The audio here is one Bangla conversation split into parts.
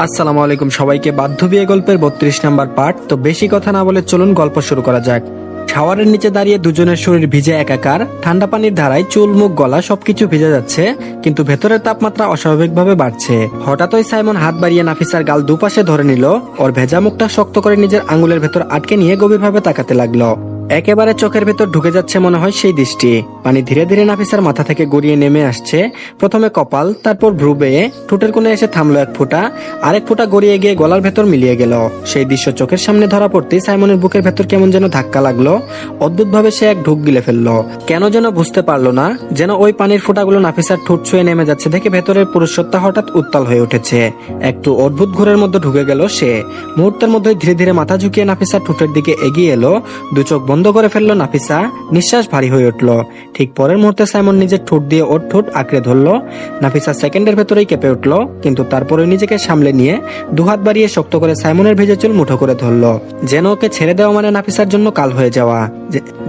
আসসালামু আলাইকুম সবাইকে। বাধ্য বিয়ে গল্পের 32 নম্বর পার্ট। তো বেশি কথা না বলে চলুন গল্প শুরু করা যাক। শাওয়ারের নিচে দাঁড়িয়ে দুজনের শরীর ভিজে একাকার, ঠান্ডা পানির ধারায় চুল মুখ গলা সবকিছু ভিজে যাচ্ছে, কিন্তু ভেতরের তাপমাত্রা অস্বাভাবিকভাবে বাড়ছে। হঠাৎই সাইমন হাত বাড়িয়ে নাফিসার গাল দুপাশে ধরে নিল, ওর ভেজা মুখটা শক্ত করে নিজের আঙ্গুলের ভেতর আটকে নিয়ে গভীরভাবে তাকাতে লাগলো। একেবারে চোখের ভেতর ঢুকে যাচ্ছে মনে হয় সেই দৃষ্টি। পানি ধীরে ধীরে নাফিসার মাথা থেকে গড়িয়ে নেমে আসছে, প্রথমে কপাল, তারপর ভ্রু বেয়ে ঠোঁটের কোণে এসে থামলো এক ফোঁটা, আরেক ফোঁটা গড়িয়ে গিয়ে গলার ভেতর মিলিয়ে গেল। সেই দৃশ্য চোখের সামনে ধরা পড়তেই সাইমনের বুকের ভেতর কেমন যেন ধাক্কা লাগলো। অদ্ভুতভাবে সে এক ঢুক গিলে ফেললো, কেন যেন বুঝতে পারলো না। যেন ওই পানির ফোঁটাগুলো নাফিসার ঠোঁট ছুঁয়ে নেমে যাচ্ছে দেখে ভেতরের পুরুষত্ব হঠাৎ উত্তাল হয়ে উঠেছে। একটু অদ্ভুত ঘোরের মধ্যে ঢুকে গেল সে। মুহূর্তের মধ্যে ধীরে ধীরে মাথা ঝুঁকিয়ে নাফিসার ঠোঁটের দিকে এগিয়ে এলো। দু চোখ বন্ধ করে ফেললো নাফিসা, নিঃশ্বাস ভারী হয়ে উঠল। ঠিক পরের মুহূর্তে সাইমন নিজের ঠোঁট দিয়ে ওর ঠোঁট আঁকড়ে ধরলো। নাফিসা সেকেন্ডের ভেতরেই কেঁপে উঠল, কিন্তু তারপরে নিজেকে সামলে নিয়ে দুহাত বাড়িয়ে শক্ত করে সাইমনের ভেজে চুল মুঠো করে ধরলো। যেন ওকে ছেড়ে দেওয়া মানে নাফিসার জন্য কাল হয়ে যাওয়া,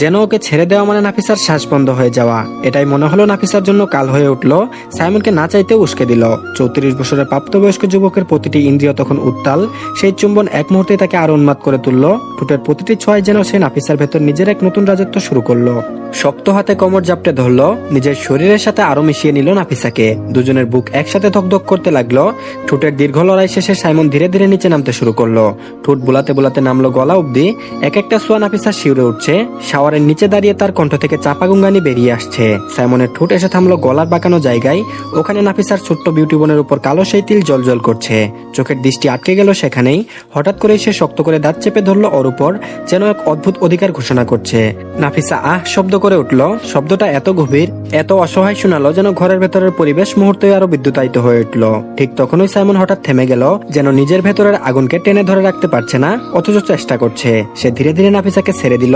যেন ওকে ছেড়ে দেওয়া মানে নাফিসার শ্বাস বন্ধ হয়ে যাওয়া। এটাই মনে হলো নাফিসার জন্য কাল হয়ে উঠল। সাইমনকে না চাইতেও উস্কে দিল। 34 বছরের প্রাপ্তবয়স্ক যুবকের প্রতিটি ইন্দ্রিয় তখন উত্তাল। সেই চুম্বন এক মুহূর্তে তাকে আরো উন্মাদ করে তুলল। ঠোঁটের প্রতিটি ছোঁয়ায় যেন সে নাফিসার ভেতর নিজের এক নতুন রাজত্ব শুরু করলো। শক্ত হাতে কোমর জাপটে ধরলো, নিজের শরীরের সাথে আরো মিশিয়ে নিল নাফিসাকে। দুজনের বুক একসাথে ধকধক করতে লাগলো। ঠোঁটের দীর্ঘ লড়াই শেষে সাইমন ধীরে ধীরে নিচে নামতে শুরু করলো। ঠোঁট বুলাতে বুলাতে নামলো গলা অব্দি। এক একটা সোয়া নাফিসা শিউরে উঠছে। শাওয়ারের নিচে দাঁড়িয়ে তার কণ্ঠ থেকে চাপা গুঙ্গানি বেরিয়ে আসছে। সাইমনের ঠোঁট এসে থামলো গলার বাঁকানো জায়গায়। ওখানে নাফিসার ছোট্ট বিউটি বোনের উপর কালো সেই তিল জল করছে। চোখের দৃষ্টি আটকে গেল সেখানেই। হঠাৎ করে সে শক্ত করে দাঁত চেপে ধরলো ওর উপর, যেন এক অদ্ভুত অধিকার ঘোষণা করছে। নাফিসা আহ শব্দ করে উঠল। শব্দটা এত গভীর, এত অসহায় শোনালো যেন ঘরের ভেতরের পরিবেশ মুহূর্তে আরো বিদ্যুতায়িত হয়ে উঠল। ঠিক তখনই সাইমন হঠাৎ থেমে গেল, যেন নিজের ভেতরের আগুনকে টেনে ধরে রাখতে পারছে না, অথচ চেষ্টা করছে। সে ধীরে ধীরে নাফিসাকে ছেড়ে দিল।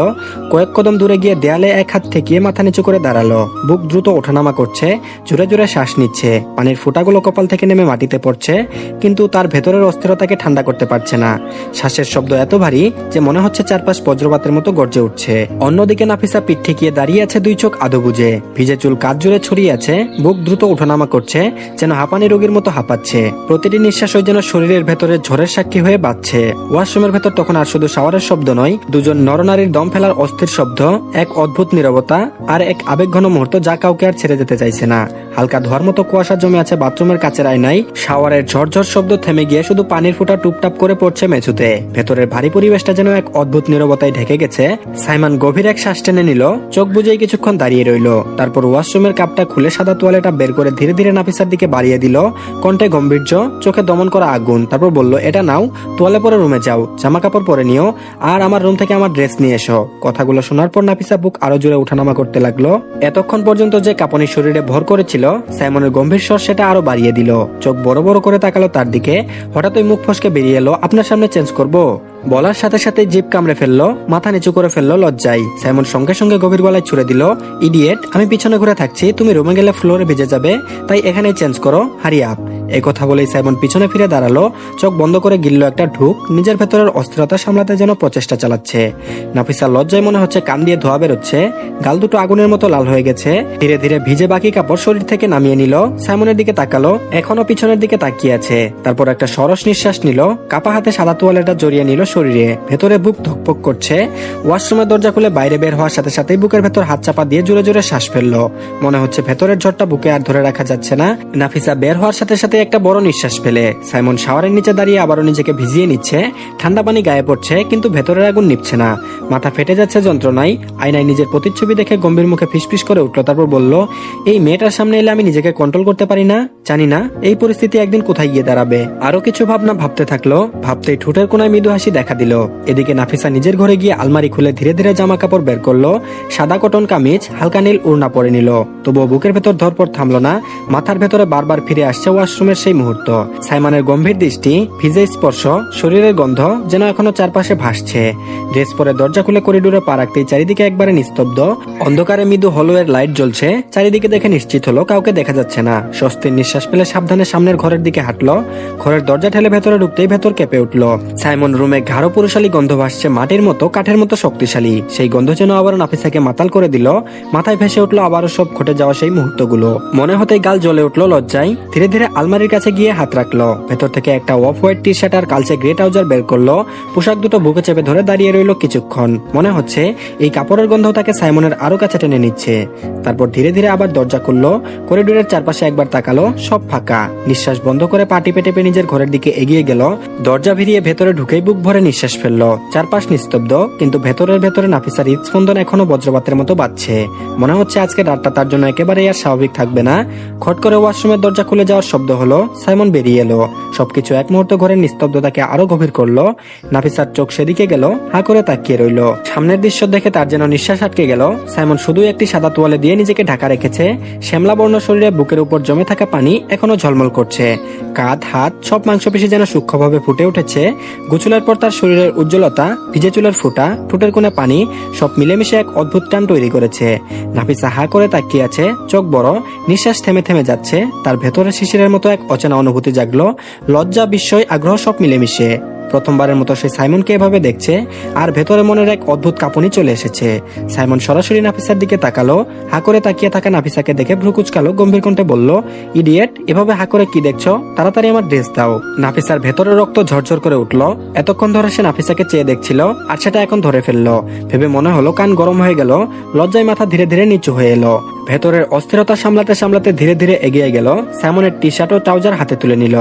কয়েক কদম দূরে গিয়ে দেয়ালে এক হাত ঠেকিয়ে মাথা নিচু করে দাঁড়ালো। বুক দ্রুত ওঠানামা করছে, জোরে জোরে শ্বাস নিচ্ছে। পানির ফোঁটাগুলো কপাল থেকে নেমে মাটিতে পড়ছে, কিন্তু তার ভেতরের অস্থিরতাকে ঠান্ডা করতে পারছে না। শ্বাসের শব্দ এত ভারী যে মনে হচ্ছে চারপাশ বজ্রপাতের মতো গর্জে উঠছে। অন্যদিকে নাফিসা পিঠ ঠেকিয়ে দাঁড়িয়ে আছে, দুই চোখ আধো বুঝে। ভিজে চুল কাঁধ জুড়ে ছড়িয়ে আছে, বুক দ্রুত ওঠানামা করছে, যেন হাঁপানি রোগীর মতো হাঁপাচ্ছে। প্রতিটি নিঃশ্বাস ওই যেন শরীরের ভেতরে ঝড়ের সাক্ষী হয়ে বাজছে। ওয়াশরুমের ভেতর তখন আর শুধু শাওয়ারের শব্দ নয়, দুজন নরনারীর দম ফেলার অস্থির শব্দ, এক অদ্ভুত নীরবতা, আর এক আবেগঘন মুহূর্ত যা কাউকে আর ছেড়ে যেতে চাইছে না। হালকা ধোয়ার মতো কুয়াশা জমে আছে বাথরুমের কাচের আয়নায়। শাওয়ারের ঝরঝর শব্দ থেমে গিয়ে শুধু পানির ফোঁটা টুপটাপ করে পড়ছে মেঝুতে। ভেতরের ভারী পরিবেশটা যেন এক অদ্ভুত নীরবতায় ঢেকে গেছে। সাইমন গভীর এক শ্বাস টেনে নিল, চোখ বুজেই কিছুক্ষণ দাঁড়িয়ে রইল। তারপর ওয়াশরুমের কাপটা খুলে সাদা তোয়ালেটা বের করে ধীরে ধীরে নাফিসার দিকে বাড়িয়ে দিল। কণ্ঠে গম্ভীর্য, চোখে দমন করা আগুন। তারপর বলল, এটা নাও, তোয়ালে পরে রুমে যাও, জামা কাপড় পরে নিও, আর আমার রুম থেকে আমার ড্রেস নিয়ে এসো। কথাগুলো শোনার পর নাফিসা বুক আরো জোরে উঠানামা করতে লাগলো। এতক্ষণ পর্যন্ত যে কাঁপুনি শরীরে ভর করেছিল, সাইমনের গম্ভীর স্বর সেটা আরো বাড়িয়ে দিল। চোখ বড় বড় করে তাকালো তার দিকে। হঠাৎ ওই মুখ ফসকে বেরিয়ে এলো, আপনার সামনে চেঞ্জ করবো। বলার সাথে সাথে জিভ কামড়ে ফেললো, মাথা নিচু করে ফেললো লজ্জায়। সাইমন সঙ্গে সঙ্গে গভীর গলায় ছুড়ে দিল, ইডিয়েট, আমি পিছনে ঘুরে থাকছি, তুমি রুমে গেলে ফ্লোরে ভিজে যাবে, তাই এখানেই চেঞ্জ করো, হারি আপ। এই কথা বলেই সাইমন পিছনে ফিরে দাঁড়ালো। চোখ বন্ধ করে গিলল একটা ঢুক। নিজের ভেতরের অস্থিরতা সামলাতে যেন প্রচেষ্টা চালাচ্ছে। নাফিসা লজ্জায় মনে হচ্ছে কান দিয়ে ধোয়া বেরোচ্ছে, গাল দুটো আগুনের মতো লাল হয়ে গেছে। ধীরে ধীরে ভিজে বাকি কাপড় শরীর থেকে নামিয়ে নিল। সাইমনের দিকে তাকালো, এখনো পিছনের দিকে তাকিয়ে আছে। তারপর একটা সরস নিঃশ্বাস নিল, কাপা হাতে সাদা তোয়ালেটা জড়িয়ে নিল শরীরে। ভেতরে বুক ধকপক করছে। ওয়াশরুমের দরজা খুলে বাইরে বের হওয়ার সাথে সাথেই বুকের ভেতর হাত চাপা দিয়ে জোরে জোরে শ্বাস ফেললো। মনে হচ্ছে ভেতরের ঝড়টা বুকে আর ধরে রাখা যাচ্ছে না। নাফিসা বের হওয়ার সাথে সাথে একটা বড় নিঃশ্বাস ফেলে। সাইমন শাওয়ারের নিচে দাঁড়িয়ে আবারও নিজেকে ভিজিয়ে নিচ্ছে। ঠান্ডা পানি গায়ে পড়ছে, কিন্তু ভেতরের আগুন নিভছে না। মাথা ফেটে যাচ্ছে যন্ত্রণায়। আয়নায় নিজের প্রতিচ্ছবি দেখে গম্ভীর মুখে ফিসফিস করে উঠলো। তারপর বলল, এই মেয়েটার সামনে এলে আমি নিজেকে কন্ট্রোল করতে পারি না। জানি না এই পরিস্থিতি একদিন কোথায় গিয়ে দাঁড়াবে। আরো কিছু ভাবনা ভাবতে থাকলো। ভাবতেই ঠোঁটের কোনায় মৃদু হাসি দেখা দিল। এদিকে নাফিসা নিজের ঘরে গিয়ে আলমারি খুলে ধীরে ধীরে জামা কাপড় বের করলো। সাদা কটন কামিজ, হালকা নীল ওড়না পরে নিল। তবুও বুকের ভেতর ধরপড় থামলো না। মাথার ভেতরে বারবার ফিরে আসছে ওয়াশরুমের সেই মুহূর্ত। সাইমনের গম্ভীর দৃষ্টি, ভিজে স্পর্শ, শরীরের গন্ধ যেন এখনো চারপাশে ভাসছে। ড্রেস পরে দরজা খুলে করিডোরে পা রাখতেই চারিদিকে একবারে নিস্তব্ধ। অন্ধকারে মৃদু হলোয়ের লাইট জ্বলছে। চারিদিকে দেখে নিশ্চিত হলো কাউকে দেখা যাচ্ছে না। স্বস্তির নিঃশ্বাস ফেলে সাবধানে সামনের ঘরের দিকে হাঁটলো। ঘরের দরজা ঠেলে ভেতরে ঢুকতেই ভেতর কেঁপে উঠলো। সাইমন রুমে গাঢ় পুরুষালী গন্ধ ভাসছে, মাটির মতো কাঠের মতো শক্তিশালী। সেই গন্ধ যেন আবারও নাফিসাকে মাতাল করে দিল। মাথায় ভেসে উঠলো আবারও সব ঘটে যাওয়া সেই মুহূর্তগুলো। মনে হতেই গাল জ্বলে উঠলো লজ্জায়। ধীরে ধীরে আলমারির কাছে গিয়ে হাত রাখলো। ভেতর থেকে একটা অফ হোয়াইট টি শার্ট আর কালচে গ্রে ট্রাউজার বের করলো। পোশাক দুটো বুকে চেপে ধরে দাঁড়িয়ে রইল কিছুক্ষণ। মনে হচ্ছে এই কাপড়ের গন্ধ তাকে সাইমনের আরো কাছে টেনে নিচ্ছে। তারপর ধীরে ধীরে আবার দরজা খুললো। করিডোরের চারপাশে একবার তাকালো, সব ফাঁকা। নিঃশ্বাস বন্ধ করে পা টিপে টেপে নিজের ঘরের দিকে এগিয়ে গেল। দরজা ভিড়িয়ে ভেতরে ঢুকেই বুক ভরে নিঃশ্বাস ফেললো। চারপাশ নিস্তব্ধ, কিন্তু ভেতরের ভেতরে নাফিসার হৃদস্পন্দন এখনো বজ্রপাতের মতো বাজছে। মনে হচ্ছে আজকে রাতটা তার জন্য একেবারেই আর স্বাভাবিক থাকবে না। খট করে ওয়াশরুমের দরজা খুলে যাওয়ার শব্দ হলো। সাইমন বেরিয়ে এলো। সবকিছু এক মুহূর্ত ঘরের নিস্তব্ধতাকে আরো গভীর করলো। নাফিসার চোখ সেদিকে গেল, হা করে তাকিয়ে রইল। সামনের দৃশ্য দেখে তার যেন নিঃশ্বাস আটকে গেল। সাইমন শুধু একটি সাদা তোয়ালে দিয়ে নিজেকে ঢাকা রেখেছে। শ্যামলা বর্ণ শরীরে বুকের উপর জমে থাকা পানি এখনো ঝলমল করছে। কাঁধ, হাত, সব মাংসপেশি যেন সূক্ষ্মভাবে ফুটে উঠেছে। গোসলের পর তার শরীরের উজ্জ্বলতা, ভিজে চুলের ফোঁটা, ঠোঁটের কোণে পানি, সব মিলেমিশে এক অদ্ভুত টান তৈরি করেছে। নাফিসা হা করে তাকিয়ে আছে, চোখ বড়, নিঃশ্বাস থেমে থেমে যাচ্ছে। তার ভেতরে শিশিরের মতো এক অচেনা অনুভূতি জাগলো। লজ্জা, বিস্ময়, আগ্রহ সব মিলেমিশে। প্রথমবারের মতো সে সাইমনকে এভাবে দেখছে, আর ভেতরে মনের এক অদ্ভুত কাঁপুনি চলে এসেছে। সাইমন সরাসরি নাফিসার দিকে তাকালো। হা করে তাকিয়ে থাকা নাফিসাকে দেখে ভ্রু কুচকালো, গম্ভীর কণ্ঠে বলল, ইডিয়েট, এভাবে হা করে কি দেখছো? তাড়াতাড়ি আমার ড্রেস দাও। নাফিসার ভেতরে রক্ত ঝরঝর করে উঠল। এতক্ষণ ধরে সে নাফিসাকে চেয়ে দেখছিল, আর সেটা এখন ধরে ফেললো। ভেবে মনে হলো কান গরম হয়ে গেল। লজ্জায় মাথা ধীরে ধীরে নিচু হয়ে এলো। ভেতরের অস্থিরতা সামলাতে সামলাতে ধীরে ধীরে এগিয়ে গেল। সাইমনের টি শার্ট ও ট্রাউজার হাতে তুলে নিল।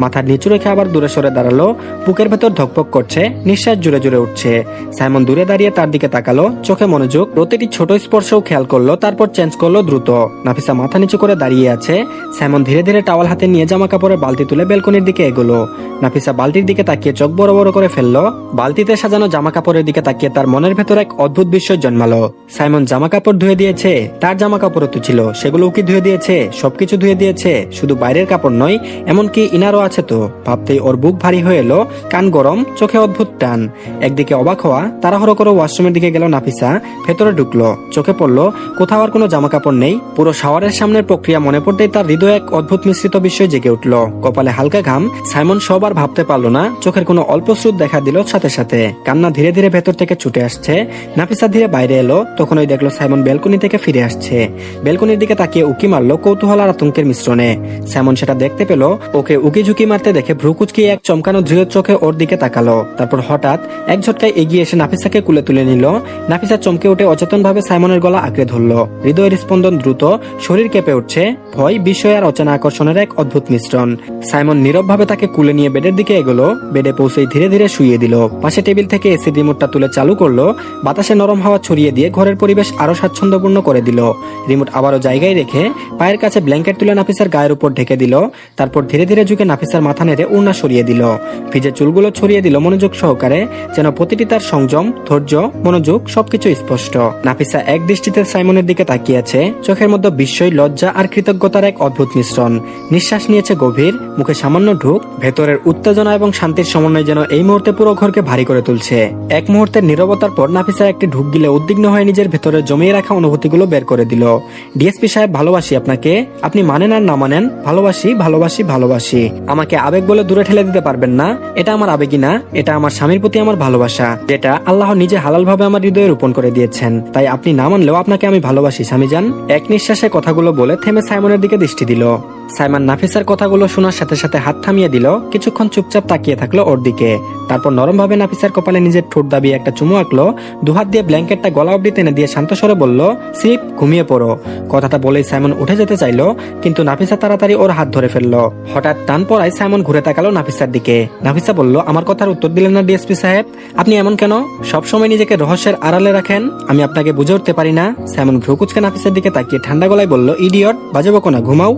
মাথার নিচু রেখে আবার দূরে সরে দাঁড়ালো। বুকের ভেতর ধকপক করছে, নিঃশ্বাস জুড়ে জুড়ে উঠছে। সাইমন দূরে দাঁড়িয়ে তার দিকে তাকালো, চোখে মনোযোগ। প্রতিটি ছোট স্পর্শও খেয়াল করলো, তারপর চেঞ্জ করলো দ্রুত। নাফিসা মাথা নিচু করে দাঁড়িয়ে আছে। সাইমন ধীরে ধীরে টাওয়াল হাতে নিয়ে জামা কাপড়ের বালতি তুলে বেলকনির দিকে এগোলো। নাফিসা বালতির দিকে তাকিয়ে চোখ বড় বড় করে ফেললো। বালতিতে সাজানো জামা কাপড়ের দিকে তাকিয়ে তার মনের ভেতর এক অদ্ভুত বিস্ময় জন্মালো। সাইমন জামা কাপড় ধুয়ে দিয়েছে, তার জামা কাপড়ও তো ছিল, সেগুলো কি ধুয়ে দিয়েছে? সবকিছু ধুয়ে দিয়েছে, শুধু বাইরের কাপড় নয়, এমনকি ইনারও আছে তো। ভাবতেই ওর বুক ভারী হয়ে এলো, কান গরম, চোখে অদ্ভুত টান। একদিকে অবাক হওয়া, তাড়াহুড়ো করে ওয়াশরুমের দিকে গেল নাফিসা। ভেতরে ঢুকলো, চোখে পড়লো কোথাও আর কোনো জামা কাপড় নেই। পুরো শাওয়ারের সামনের প্রক্রিয়া মনে পড়তেই তার হৃদয়ে এক অদ্ভুত মিশ্রিত বিস্ময় জেগে উঠলো। কপালে হালকা ঘাম। সাইমন সবার ভাবতে পারলো না, চোখের কোনো অল্প স্রোত দেখা দিল সাথে সাথে। কান্না ধীরে ধীরে ভেতর থেকে ছুটে আসছে। নাফিসা ধীরে বাইরে এলো, তখন ওই দেখলো সাইমন বেলকনি থেকে ফিরে আসছে। বেলকনির দিকে তাকিয়ে উকি মারলো কৌতূহল আর আতঙ্কের মিশ্রণে। সাইমন সেটা দেখতে পেল। ওকে উকি ঝুঁকি মারতে দেখে ভ্রু কুচকিয়ে এক চমকানো দৃঢ় চোখে ওর দিকে তাকালো। তারপর হঠাৎ এক ঝটকায় এগিয়ে এসে নাফিসাকে কুলে তুলে নিল। নাফিসা চমকে উঠে অচেতন ভাবে সাইমনের গলা আঁকড়ে ধরলো। হৃদয়ের স্পন্দন দ্রুত, শরীর কেঁপে উঠছে। ভয়, বিস্ময় আর অচেনা আকর্ষণের এক অদ্ভুত মিশ্রণ। সাইমন নীরব ভাবে তাকে কুলে নিয়ে বেডের দিকে এগোলো। বেডে পৌঁছেই ধীরে ধীরে শুইয়ে দিল। পাশে টেবিল থেকে এসি রিমোটটা তুলে চালু করলো। বাতাসে নরম হাওয়া ছড়িয়ে দিয়ে ঘরের পরিবেশ আরো স্বাচ্ছন্দ্যপূর্ণ করে দিল। রিমোট আবারও জায়গায় রেখে পায়ের কাছে ব্ল্যাঙ্কেট তুলে নাফিসার গায়ের উপর ঢেকে দিল। তারপর ধীরে ধীরে ঝুঁকে নাফিসার মাথা নেড়ে ওড়না সরিয়ে দিল। ভিজে চুলগুলো ছড়িয়ে দিল মনোযোগ সহকারে, যেন প্রতিটি তার সংযম, ধৈর্য, মনোযোগ সবকিছু স্পষ্ট। নাফিসা এক দৃষ্টিতে সাইমনের দিকে তাকিয়ে আছে। চোখের মধ্যে বিস্ময়, লজ্জা আর কৃতজ্ঞতার এক অদ্ভুত মিশ্রণ। নিঃশ্বাস নিয়েছে গভীর, মুখে সামান্য ঢুক। ভেতরের উত্তেজনা এবং শান্তির সমন্বয় যেন এই মুহূর্তে পুরো ঘরকে ভারী করে তুলছে। এক মুহূর্তের নীরবতার পর নাফিসা একটি ঢুক গিলে উদ্বিগ্ন হয়ে নিজের ভেতরে জমিয়ে রাখা অনুভূতিগুলো বের করে দিল। ডিএসপি সাহেব, ভালোবাসি আপনাকে। আপনি মানেন আর না মানেন, ভালোবাসি, ভালোবাসি, ভালোবাসি। আমাকে আবেগ বলে দূরে ঠেলে দিতে পারবেন না। এটা আমার আবেগই না, এটা আমার স্বামীর প্রতি আমার ভালোবাসা, যেটা আল্লাহ নিজে হালাল ভাবে আমার হৃদয়ে রোপণ করে দিয়েছেন। তাই আপনি না মানলেও আপনাকে আমি ভালোবাসি স্বামীজান। এক নিঃশ্বাসে কথাগুলো বলে থেমে সাইমনের দিকে দৃষ্টি দিল। সাইমন নাফিসার কথাগুলো শোনার সাথে সাথে হাত থামিয়ে দিল। কিছুক্ষণ চুপচাপ তাকিয়ে থাকলো ওর দিকে। তারপর নরম ভাবে নাফিসার কপালে নিজের ঠোঁট দাবিয়ে একটা চুমু আঁকলো। দুহাত দিয়ে ব্ল্যাঙ্কেটটা গলা অব্দি টেনে দিয়ে শান্ত স্বরে বলল, সিপ, ঘুমিয়ে পড়ো। কথাটা বলেই সাইমন উঠে যেতে চাইলো, কিন্তু নাফিসা তাড়াতাড়ি ওর হাত ধরে ফেললো। হঠাৎ টান পড়ায় সাইমন ঘুরে তাকালো নাফিসার দিকে। নাফিসা বলল, আমার কথার উত্তর দিলেন না ডিএসপি সাহেব? আপনি এমন কেন? সবসময় নিজেকে রহস্যের আড়ালে রাখেন, আমি আপনাকে বুঝে উঠতে পারি না। সাইমন ভ্রু কুচকে নাফিসার দিকে তাকিয়ে ঠান্ডা গলায় বলল, ইডিয়ট, বাজে বকো না, ঘুমাও।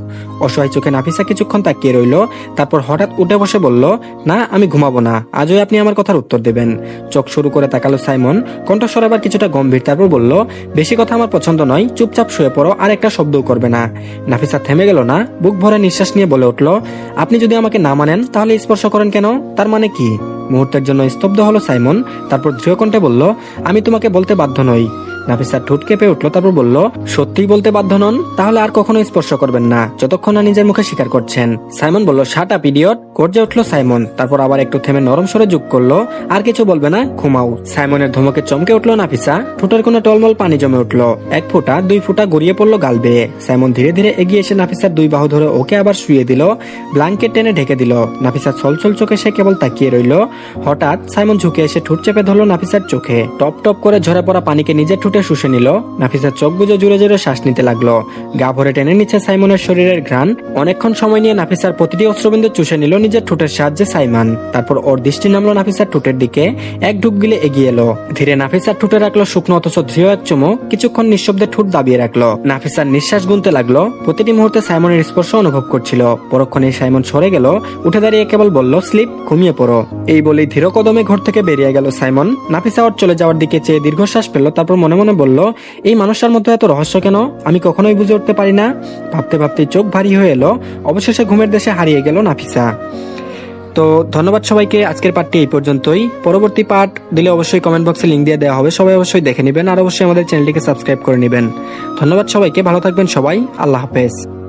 অসহায় চোখে নাফিসা কিছুক্ষণ তাকিয়ে রইল। তারপর হঠাৎ উঠে বসে বলল, না, আমি ঘুমাবো না, আজই আপনি আমার কথার উত্তর দেবেন। চোখ শুরু করে তাকালো সাইমন, কণ্ঠস্বর আবার কিছুটা গম্ভীর। তারপর বলল, বেশি কথা আমার পছন্দ নয়, চুপচাপ শুয়ে পড়ো, আর একটা শব্দও করবে না। নাফিসা থেমে গেল না, বুক ভরে নিঃশ্বাস নিয়ে বলে উঠল, আপনি যদি আমাকে না মানেন তাহলে স্পর্শ করেন কেন? তার মানে কি? মুহূর্তের জন্য স্তব্ধ হলো সাইমন। তারপর দৃঢ় কণ্ঠে বলল, আমি তোমাকে বলতে বাধ্য নই। নাফিসা ঠোঁট কেঁপে উঠলো, তারপর বলল, সত্যিই বলতে বাধ্য নন? তাহলে আর কখনো স্পর্শ করবেন না যতক্ষণ না নিজের মুখে স্বীকার করছেন। সাইমন বলল, শাট আপ ইডিয়ট। গর্জে উঠলো সাইমন, তারপর আবার একটু থেমে নরম স্বরে যোগ করলো, আর কিছু বলবে না, ঘুমাও। সাইমনের ধমকে চমকে উঠলো নাফিসা, ঠোঁটের কোনো টলমল পানি জমে উঠলো, 1 ফোঁটা 2 ফোঁটা গড়িয়ে পড়লো গাল বেয়ে। সাইমন ধীরে ধীরে এগিয়ে এসে নাফিসার 2 বাহু ধরে ওকে আবার শুয়ে দিল, ব্ল্যাঙ্কেট টেনে ঢেকে দিল। নাফিসা ছলছল চোখে সে কেবল তাকিয়ে রইল। হঠাৎ সাইমন ঝুঁকে এসে ঠোঁট চেপে ধরলো নাফিসার চোখে, টপ টপ করে ঝরে পড়া পানিকে নিজের ঠোঁটে শুষে নিল। নাফিসার চোখ বুজে জোরে জোরে শ্বাস নিতে লাগলো, গা ভরে টেনে নিচ্ছে সাইমনের শরীরের ঘ্রাণ। অনেকক্ষণ সময় নিয়ে নাফিসার প্রতিটি অশ্রবিন্দু চুষে নিল নিজের ঠোঁটের সাহায্যে সাইমন। তারপর ওর দৃষ্টি নামলো নাফিসার ঠোঁটের দিকে, এক ঢুক গিলে এগিয়ে এলো, ধীরে নাফিসার ঠোঁটে রাখলো শুকনো অথচ দৃঢ় এক চুমো। কিছুক্ষণ নিঃশব্দে ঠোঁট দাবিয়ে রাখলো। নাফিসার নিঃশ্বাস গুনতে লাগলো, প্রতিটি মুহূর্তে সাইমনের স্পর্শ অনুভব করছিল। পরক্ষণে সাইমন সরে গেল, উঠে দাঁড়িয়ে কেবল বলল, স্লিপ, ঘুমিয়ে পড়ো। এই বলেই ধীর কদমে ঘর থেকে বেরিয়ে গেল সাইমন। নাফিসা ওর চলে যাওয়ার দিকে চেয়ে দীর্ঘশ্বাস ফেললো, তারপর মনে মনে বলল, এই মানুষটার মধ্যে এত রহস্য কেন? আমি কখনোই বুঝে উঠতে পারি না। ভাবতে ভাবতে চোখ ভারী হয়ে এলো। অবশেষে ঘুমের দেশে হারিয়ে গেল নাফিসা। তো ধন্যবাদ সবাইকে, আজকের পার্টটি এই পর্যন্তই। পরবর্তী পার্ট দিলে অবশ্যই কমেন্ট বক্সে লিঙ্ক দিয়ে দেওয়া হবে, সবাই অবশ্যই দেখে নেবেন আর অবশ্যই আমাদের চ্যানেলটিকে সাবস্ক্রাইব করে নেবেন। ধন্যবাদ সবাইকে, ভালো থাকবেন সবাই, আল্লাহ হাফেজ।